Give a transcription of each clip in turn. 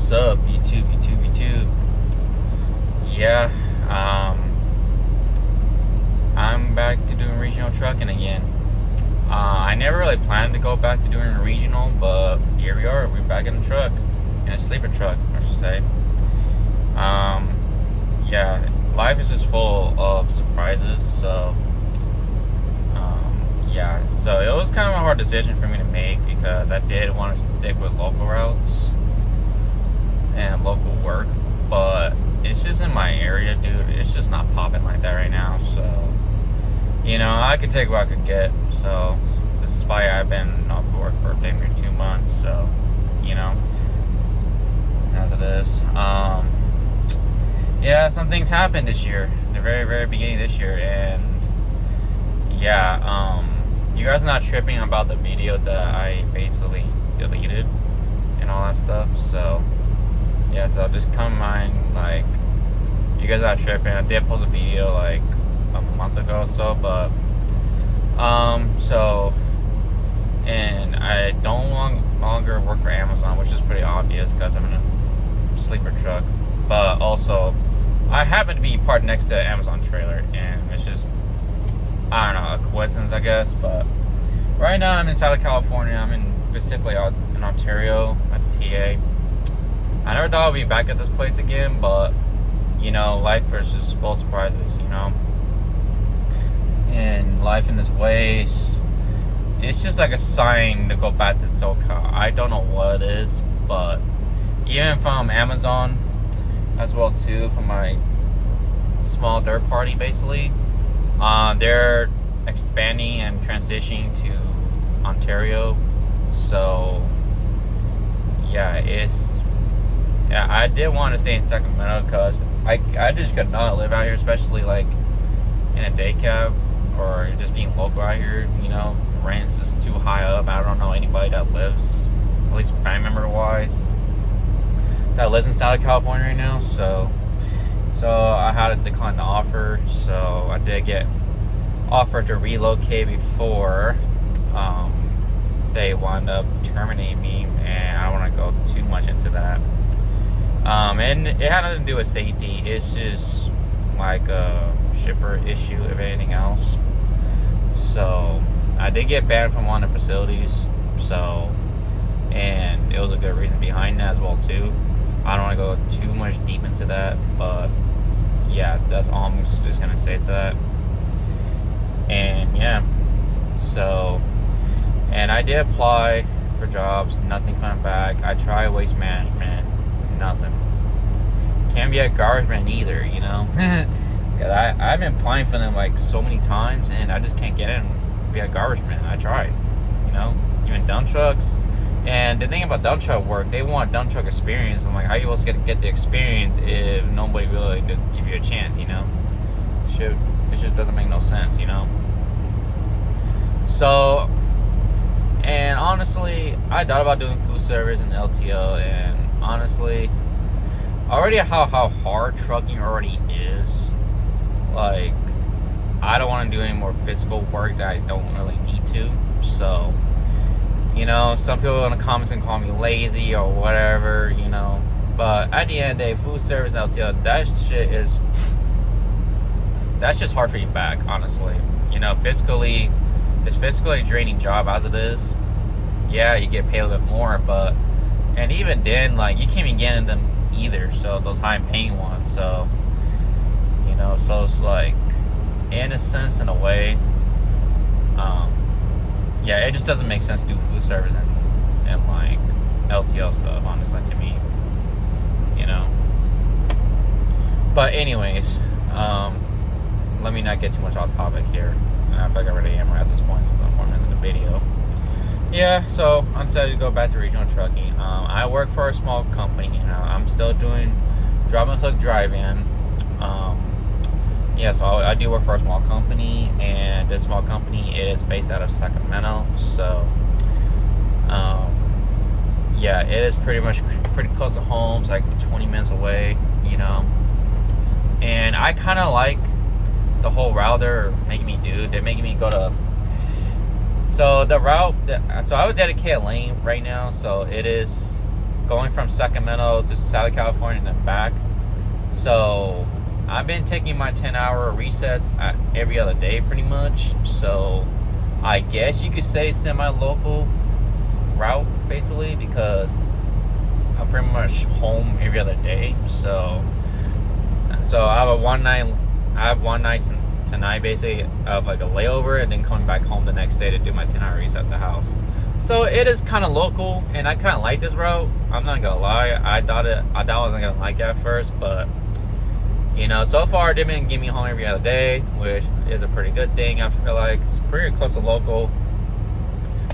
What's up, YouTube? Yeah, I'm back to doing regional trucking again. I never really planned to go back to doing regional, but here we are. We're back in the truck, in a sleeper truck, I should say. Yeah, life is just full of surprises. So, yeah. So it was kind of a hard decision for me to make because I did want to stick with local routes and local work, but it's just in my area, dude. It's just not popping like that right now. So, I could take what I could get. So, despite I've been off work for damn near 2 months, so, as it is. Yeah, some things happened this year, the very, very beginning of this year, and yeah, you guys are not tripping about the video that I basically deleted and all that stuff. So, yeah, so just come in mind, like, you guys are not tripping. I did post a video like a month ago or so, but and I don't longer work for Amazon, which is pretty obvious because I'm in a sleeper truck. But also, I happen to be parked next to an Amazon trailer, and it's just, I don't know, a coincidence, I guess. But right now I'm in Southern California. I'm specifically in Ontario at the TA. I never thought I'd be back at this place again, but life is just full of surprises, and life in this way, it's just like a sign to go back to SoCal. I don't know what it is, but even from Amazon as well too, from my small dirt party, basically, they're expanding and transitioning to Ontario. So yeah, I did want to stay in Sacramento because I just could not live out here, especially like in a day cab or just being local out here. Rent is just too high up. I don't know anybody that lives, at least family member wise, that lives in Southern California right now. So I had to decline the offer. So I did get offered to relocate before they wound up terminating me, and I don't want to go too much into that. And it had nothing to do with safety. It's just like a shipper issue, if anything else. So I did get banned from one of the facilities. So, and it was a good reason behind that as well too. I don't want to go too much deep into that, but yeah, that's all I'm just gonna say to that. And yeah, so, and I did apply for jobs, nothing coming back. I tried waste management, nothing. Can't be a garbage man either, because I've been applying for them like so many times, and I just can't get in and be a garbage man. I tried, even dump trucks. And the thing about dump truck work, they want dump truck experience. I'm like, how are you supposed to get the experience if nobody really did give you a chance, Shoot, it just doesn't make no sense, So, and honestly, I thought about doing food service and LTO, and honestly, already how hard trucking already is, like, I don't want to do any more physical work that I don't really need to. So, some people in the comments can call me lazy or whatever, but at the end of the day, food service and LTO, that's just hard for your back, honestly. Physically, it's physically a draining job as it is. Yeah, you get paid a little bit more, but, and even then, like, you can't even get in them either, so those high paying ones. So, so it's like, in a sense, in a way, yeah, it just doesn't make sense to do food service and like LTL stuff, honestly, to me, but anyways, let me not get too much off topic here. I feel like I already am right at this point since I'm 4 minutes in the video. Yeah, so I decided to go back to regional trucking. I work for a small company. I'm still doing drop and hook drive-in. Yeah, so I do work for a small company, and this small company is based out of Sacramento. So, yeah, it is pretty close to home. It's like 20 minutes away, And I kind of like the whole route they're making me do. They're making me go to. So the route, so I would dedicate a lane right now. So it is going from Sacramento to Southern California and then back. So I've been taking my 10-hour resets every other day pretty much. So I guess you could say semi-local route basically, because I'm pretty much home every other day. So I have one night tonight basically of like a layover, and then coming back home the next day to do my 10-hour reset at the house. So it is kind of local, and I kind of like this route. I'm not gonna lie, I thought I wasn't gonna like it at first, but you know, so far they've been getting me home every other day, which is a pretty good thing. I feel like it's pretty close to local,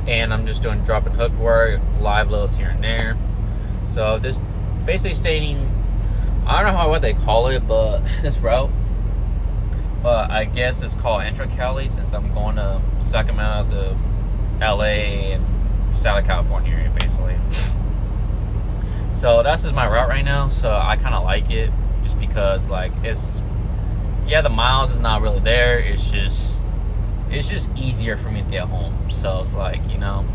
and I'm just doing drop and hook work, live loads here and there. So this basically stating, I don't know what they call it, but this route, but I guess it's called Intra-Cali, since I'm going to Sacramento to LA and Southern California area basically. So that's just my route right now. So I kind of like it just because like the miles is not really there. It's just easier for me to get home. So it's like, you know,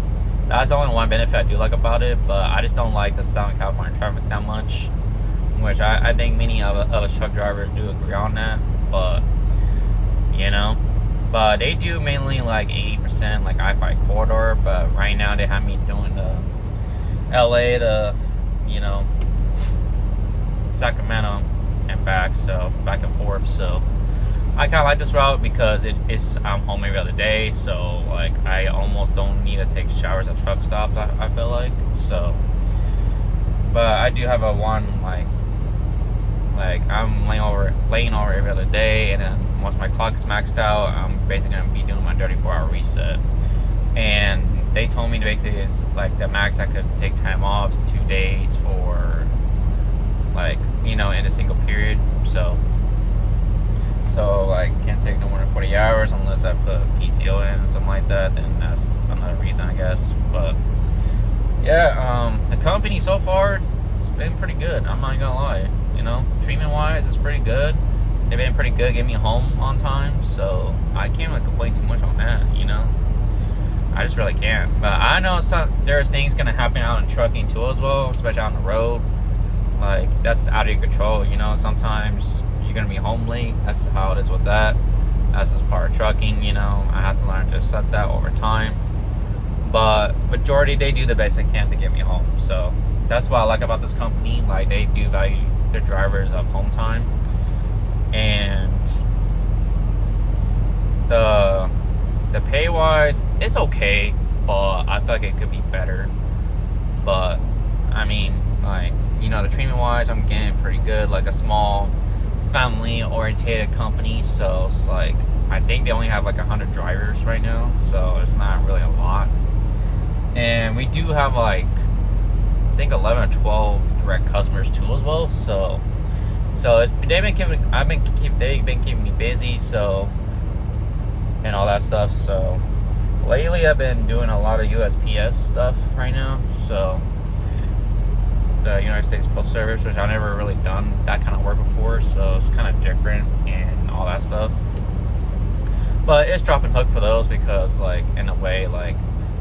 that's the only one benefit I do like about it. But I just don't like the Southern California traffic that much, which I think many of us truck drivers do agree on that. But you know, but they do mainly like 80% like I-5 corridor. But right now they have me doing the LA to, you know, Sacramento and back, so back and forth. So I kind of like this route because I'm home every other day, so like I almost don't need to take showers at truck stops, I feel like. So but I do have a one like I'm laying over every other day, and then once my clock is maxed out, I'm basically gonna be doing my 34-hour reset. And they told me basically is like the max I could take time off is 2 days for like, you know, in a single period. So like can't take no more than 40 hours unless I put PTO in and something like that. Then that's another reason, I guess. But yeah, the company so far, it's been pretty good. I'm not gonna lie. You know, treatment wise, it's pretty good. They've been pretty good getting me home on time, so I can't really complain too much on that. You know, I just really can't. But I know there's things gonna happen out in trucking too as well, especially on the road. Like that's out of your control. You know, sometimes you're gonna be home late. That's how it is with that. That's just part of trucking. You know, I have to learn to accept that over time. But majority, they do the best they can to get me home. So that's what I like about this company. Like they do value their drivers of home time, and the pay wise, it's okay, but I feel like it could be better. But I mean, like, you know, the treatment wise, I'm getting pretty good. Like a small family orientated company, so it's like I think they only have like 100 drivers right now, so it's not really a lot. And we do have like I think 11 or 12 direct customers too as well. So they've been keeping me busy, so, and all that stuff. So lately I've been doing a lot of USPS stuff right now. So the United States Postal Service, which I've never really done that kind of work before, so it's kind of different and all that stuff. But it's drop and hook for those because, like, in a way, like,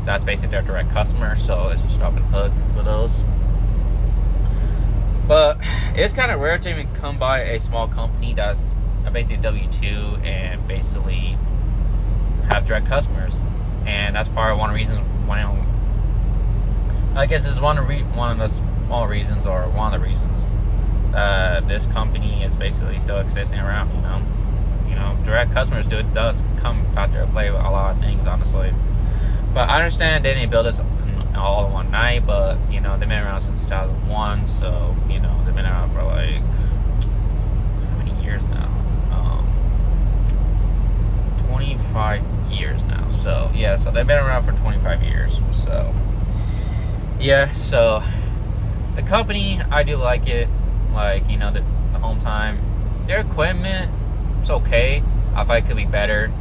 that's basically their direct customer, so it's just drop and hook for those. But it's kind of rare to even come by a small company that's basically W2 and basically have direct customers, and that's part of one of the reasons why I guess is one of the small reasons, or one of the reasons this company is basically still existing around. You know, direct customers does come factor to play with a lot of things, honestly. But I understand they didn't build this all in one night, but you know, they've been around since 2001, so you know, they've been around for like how many years now? 25 years now. So yeah, so they've been around for 25 years. So yeah, so the company, I do like it. Like, you know, the home time, their equipment, it's okay. I thought it could be better,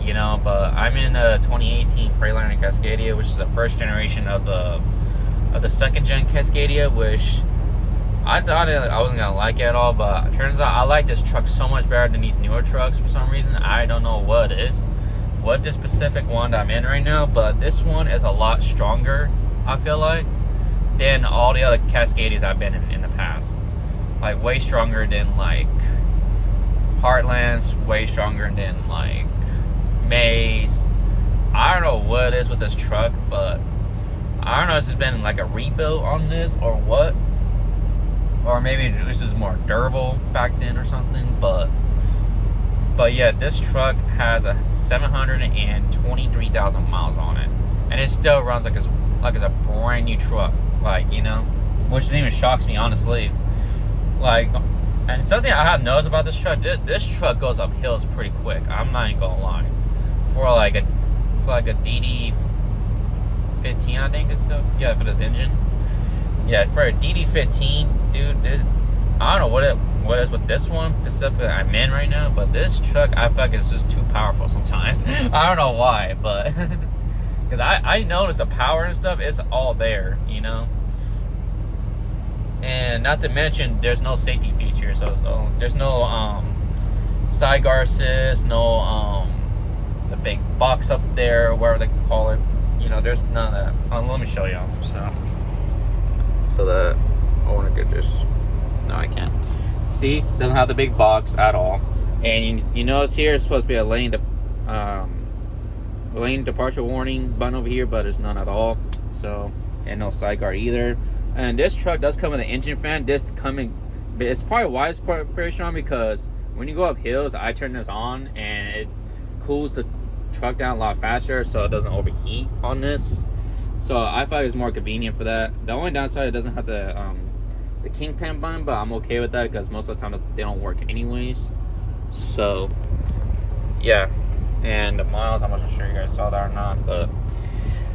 you know, but I'm in a 2018 Freightliner Cascadia, which is the first generation of the second gen Cascadia, which I thought I wasn't gonna like it at all, but it turns out I like this truck so much better than these newer trucks for some reason. I don't know what it is, what this specific one that I'm in right now, but this one is a lot stronger, I feel like. than all the other Cascadias I've been in the past. Like, way stronger than, like, Heartlands, way stronger than, like, Maze. I don't know what it is with this truck, but I don't know if it's been, like, a rebuild on this or what. Or maybe it was just more durable back then or something, but yeah, this truck has a 723,000 miles on it, and it still runs like it's a brand new truck, like, you know, which even shocks me, honestly. Like, and something I have noticed about this truck, this truck goes up hills pretty quick. I'm not even gonna lie. For like a DD15, I think it's still, yeah, for this engine. Yeah, for a DD15, dude, I don't know what it is with this one specifically I'm in right now, but this truck, I feel like it's just too powerful sometimes. I don't know why, but because I notice the power and stuff, it's all there, you know. And not to mention, there's no safety features, so there's no sideguard assist, no the big box up there, whatever they call it. You know, there's none of that. Let me show you. So that I want to get this. No, I can't. See, doesn't have the big box at all. And you notice here it's supposed to be a lane departure warning button over here, but there's none at all. So, and no sideguard either. And this truck does come with an engine fan. It's probably why it's pretty strong, because when you go up hills, I turn this on and it cools the truck down a lot faster, so it doesn't overheat on this. So I thought it was more convenient for that. The only downside, it doesn't have the kingpin button, but I'm okay with that because most of the time they don't work anyways. So yeah, and the miles, I'm not sure you guys saw that or not, but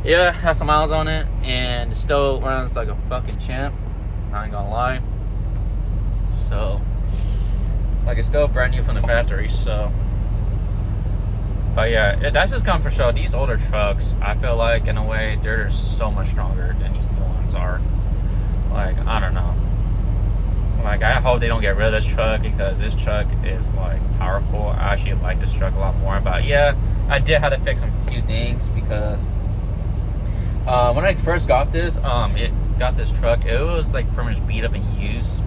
yeah, has some miles on it, and it still runs like a fucking champ. I ain't gonna lie. So, like, it's still brand new from the factory. So, but yeah, that's just come for show. These older trucks, I feel like in a way they're just so much stronger than these new ones are. Like, I don't know. Like, I hope they don't get rid of this truck, because this truck is like powerful. I actually like this truck a lot more. But yeah, I did have to fix some few things, because when I first got this truck, it was like pretty much beat up and used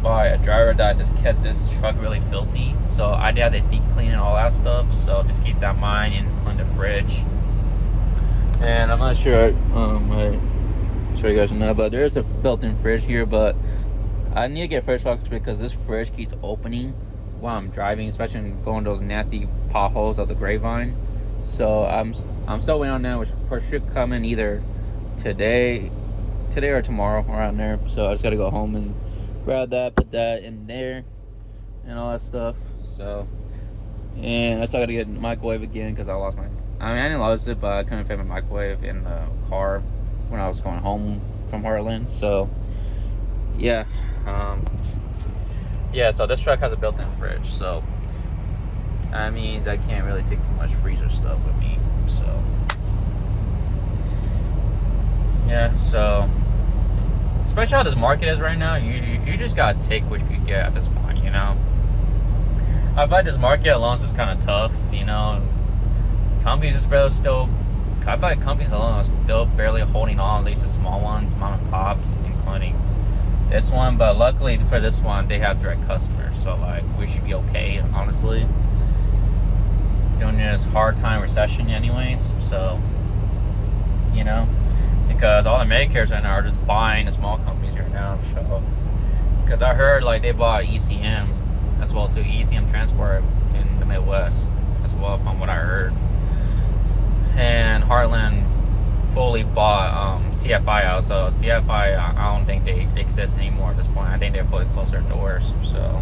by a driver that just kept this truck really filthy. So I did have to deep clean and all that stuff. So just keep that in mind, and clean the fridge. And I'm not sure, I show you guys know, but there's a built-in fridge here, but I need to get fridge locks because this fridge keeps opening while I'm driving, especially going those nasty potholes of the Grapevine. So I'm still waiting on that, which of course should come in either today or tomorrow, around there. So I just gotta go home and grab that, put that in there, and all that stuff. So, and I still gotta get a microwave again because I lost my. I mean, I didn't lose it, but I couldn't fit my microwave in the car when I was going home from Heartland. So, yeah, yeah. So this truck has a built-in fridge, so that means I can't really take too much freezer stuff with me. So, yeah. So, especially how this market is right now, you just gotta take what you can get at this point, you know. I find this market alone is kind of tough, you know. Companies are still, I feel like companies alone are still barely holding on, at least the small ones, mom and pops, including this one. But luckily for this one, they have direct customers, so like we should be okay, honestly. During this hard time recession, anyways. So, you know, because all the Medicares right now are just buying the small companies right now. So, because I heard like they bought ECM as well too, ECM Transport in the Midwest as well, from what I heard. And Heartland fully bought CFI out, so CFI, I don't think they exist anymore at this point. I think they fully closed their doors. So,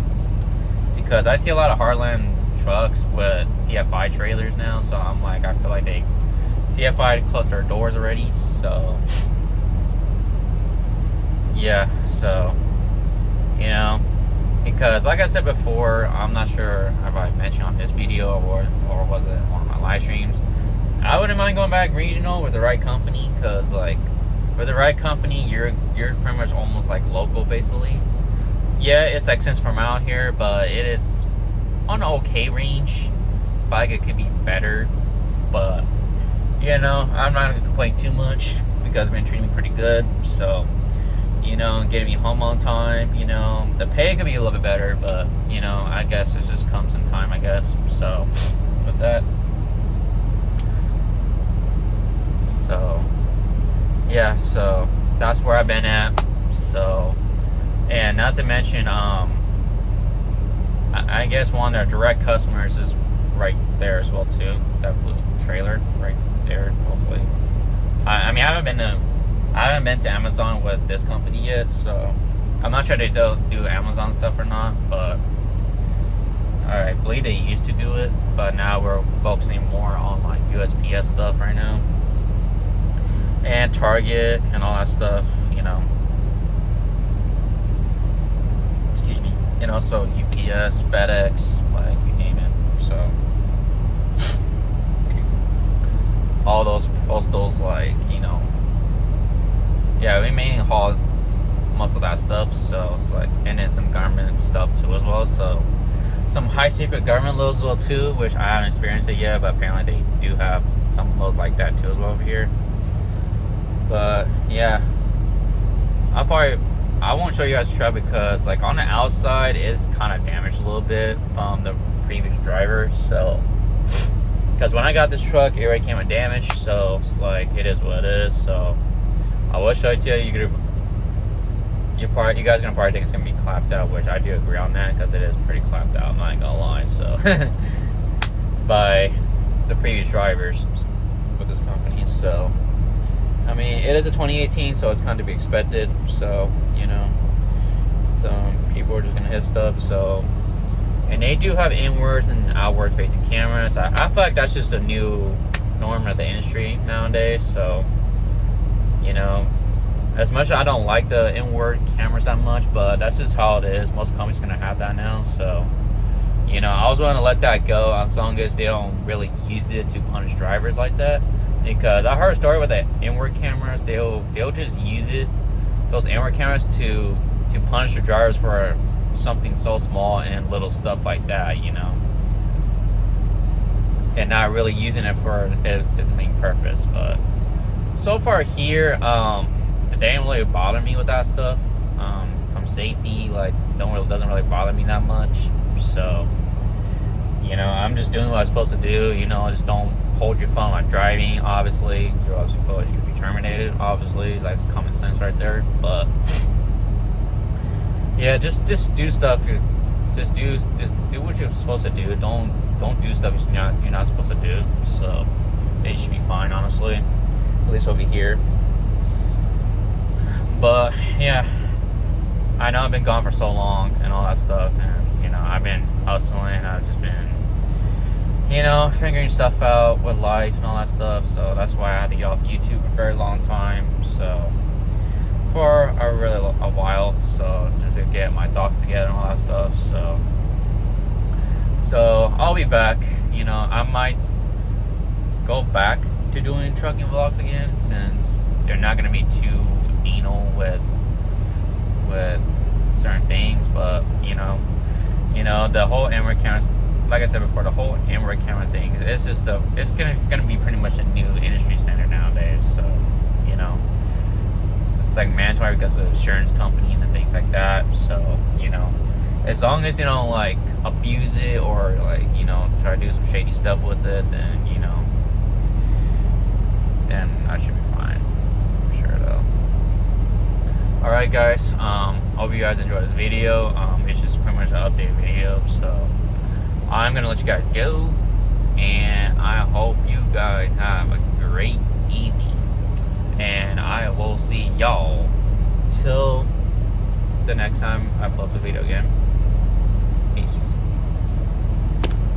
because I see a lot of Heartland trucks with CFI trailers now, so I'm like, I feel like CFI closed their doors already. So yeah, so, you know, because like I said before, I'm not sure if I mentioned on this video or was it one of my live streams, I wouldn't mind going back regional with the right company, because like with the right company, you're pretty much almost like local basically. Yeah, it's like cents per mile here, but it is on an okay range. I feel like it could be better, but you know, I'm not gonna complain too much, because they've been treating me pretty good. So, you know, getting me home on time. You know, the pay could be a little bit better, but you know, I guess it just comes in time, I guess. So, with that, so yeah, so that's where I've been at. So, and not to mention, I guess one of their direct customers is right there as well too. That blue trailer right there. Hopefully, I mean, I haven't been to Amazon with this company yet, so I'm not sure if they still do Amazon stuff or not. But I believe they used to do it, but now we're focusing more on like USPS stuff right now, and Target and all that stuff. You know. And also UPS, FedEx, like you name it. So all those postals, like, you know, yeah, we mainly haul most of that stuff. So it's like, and then some government stuff too as well. So some high secret government loads as well too, which I haven't experienced it yet, but apparently they do have some loads like that too as well over here. But yeah, I won't show you guys the truck because like on the outside it's kind of damaged a little bit from the previous driver. So because when I got this truck it already came with damage, so it's like it is what it is. So I will show it to you. You guys gonna probably think it's gonna be clapped out, which I do agree on that because it is pretty clapped out, I'm not gonna lie. So by the previous drivers with this company. So I mean, it is a 2018, so it's kind of to be expected. So, you know, some people are just gonna hit stuff. So, and they do have inwards and outward facing cameras. I feel like that's just a new norm of the industry nowadays. So, you know, as much as I don't like the inward cameras that much, but that's just how it is. Most companies are gonna have that now. So, you know, I was willing to let that go as long as they don't really use it to punish drivers like that. Because I heard a story with the inward cameras, they'll just use those inward cameras to punish the drivers for something so small and little stuff like that, you know, and not really using it for its main purpose. But so far here, they didn't really bother me with that stuff. From safety, like doesn't really bother me that much. So, you know, I'm just doing what I'm supposed to do. You know, just don't hold your phone while driving. Obviously, you're also supposed to be terminated. Obviously, that's common sense right there. But yeah, just do stuff. Just do what you're supposed to do. Don't do stuff you're not supposed to do. So it should be fine, honestly. At least over here. But yeah, I know I've been gone for so long and all that stuff, and you know, I've been hustling. I've just been, you know, figuring stuff out with life and all that stuff. So that's why I had to get off YouTube for a very long time. So for a while. So just to get my thoughts together and all that stuff. So I'll be back. You know, I might go back to doing trucking vlogs again, since they're not going to be too anal with certain things. But you know, the whole inward cameras, like I said before, the whole inward camera thing, it's just it's gonna be pretty much a new industry standard nowadays. So, you know, it's just like mandatory because of insurance companies and things like that. So, you know, as long as you don't like abuse it or like, you know, try to do some shady stuff with it, then, you know, then I should be fine. I'm sure though. Alright guys, hope you guys enjoyed this video. It's just pretty much an update video, so I'm gonna let you guys go, and I hope you guys have a great evening, and I will see y'all till the next time I post a video again. Peace.